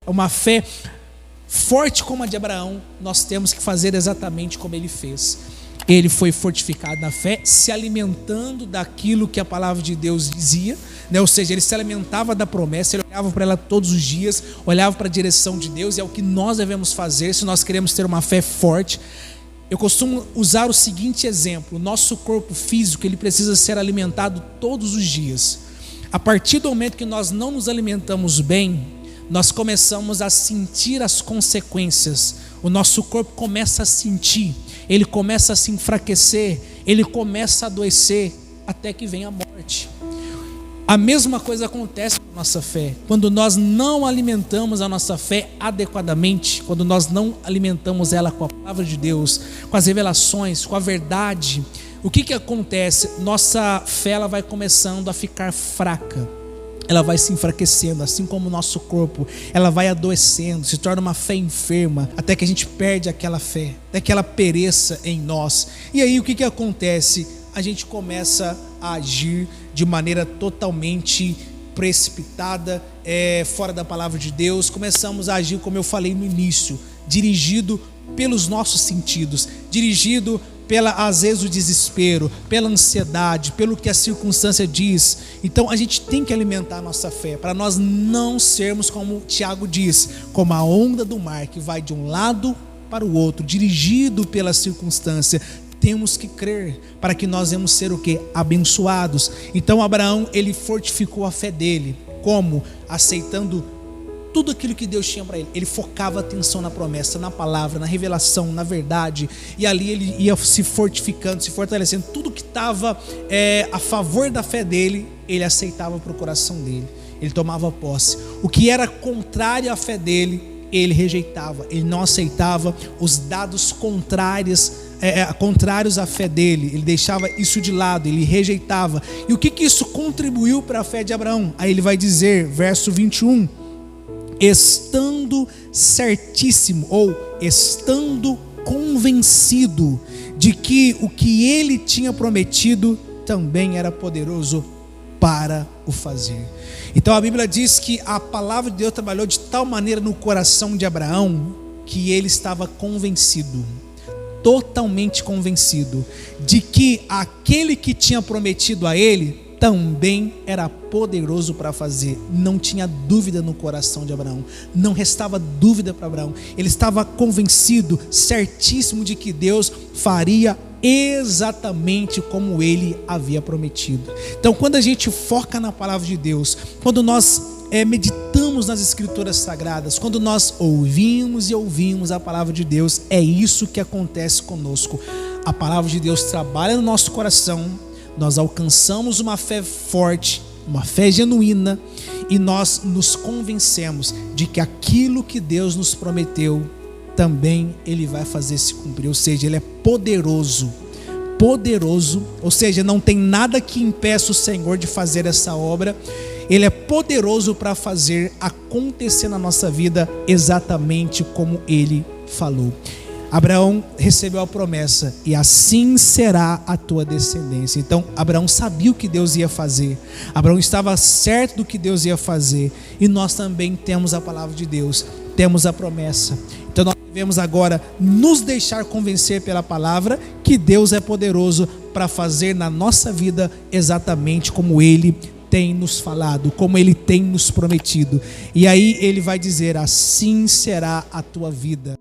uma fé forte como a de Abraão, nós temos que fazer exatamente como ele fez. Ele foi fortificado na fé, se alimentando daquilo que a palavra de Deus dizia, né? Ou seja, ele se alimentava da promessa, ele olhava para ela todos os dias, olhava para a direção de Deus, e é o que nós devemos fazer se nós queremos ter uma fé forte. Eu costumo usar o seguinte exemplo: o nosso corpo físico, ele precisa ser alimentado todos os dias. A partir do momento que nós não nos alimentamos bem, nós começamos a sentir as consequências. O nosso corpo começa a sentir, ele começa a se enfraquecer, ele começa a adoecer, até que vem a morte. A mesma coisa acontece com a nossa fé. Quando nós não alimentamos a nossa fé adequadamente, quando nós não alimentamos ela com a palavra de Deus, com as revelações, com a verdade, o que acontece? Nossa fé ela vai começando a ficar fraca. Ela vai se enfraquecendo, assim como o nosso corpo, ela vai adoecendo, se torna uma fé enferma, até que a gente perde aquela fé, até que ela pereça em nós. E aí o que acontece? A gente começa a agir de maneira totalmente precipitada, fora da palavra de Deus. Começamos a agir, como eu falei no início, dirigido pelos nossos sentidos, dirigido às vezes o desespero, pela ansiedade, pelo que a circunstância diz. Então a gente tem que alimentar a nossa fé, para nós não sermos, como Tiago diz, como a onda do mar que vai de um lado para o outro, dirigido pela circunstância. Temos que crer para que nós vamos ser o quê? Abençoados. Então Abraão, ele fortificou a fé dele. Como? Aceitando tudo aquilo que Deus tinha para ele. Ele focava a atenção na promessa, na palavra, na revelação, na verdade. E ali ele ia se fortificando, se fortalecendo. Tudo que estava a favor da fé dele, ele aceitava para o coração dele. Ele tomava posse. O que era contrário à fé dele, ele rejeitava. Ele não aceitava os dados contrários à fé dele. Ele deixava isso de lado, ele rejeitava. E o que isso contribuiu para a fé de Abraão? Aí ele vai dizer, verso 21, estando certíssimo, ou estando convencido de que o que ele tinha prometido também era poderoso para o fazer. Então a Bíblia diz que a palavra de Deus trabalhou de tal maneira no coração de Abraão, que ele estava convencido, totalmente convencido, de que aquele que tinha prometido a ele também era poderoso para fazer. Não tinha dúvida no coração de Abraão, não restava dúvida para Abraão. Ele estava convencido, certíssimo de que Deus faria exatamente como ele havia prometido. Então quando a gente foca na palavra de Deus, quando nós meditamos nas escrituras sagradas, quando nós ouvimos e ouvimos a palavra de Deus, é isso que acontece conosco. A palavra de Deus trabalha no nosso coração, nós alcançamos uma fé forte, uma fé genuína, e nós nos convencemos de que aquilo que Deus nos prometeu, também Ele vai fazer se cumprir. Ou seja, Ele é poderoso, ou seja, não tem nada que impeça o Senhor de fazer essa obra. Ele é poderoso para fazer acontecer na nossa vida exatamente como Ele falou. Abraão recebeu a promessa, e assim será a tua descendência. Então Abraão sabia o que Deus ia fazer, Abraão estava certo do que Deus ia fazer, e nós também temos a palavra de Deus, temos a promessa. Então nós devemos agora nos deixar convencer pela palavra que Deus é poderoso para fazer na nossa vida exatamente como Ele tem nos falado, como Ele tem nos prometido. E aí Ele vai dizer: assim será a tua vida.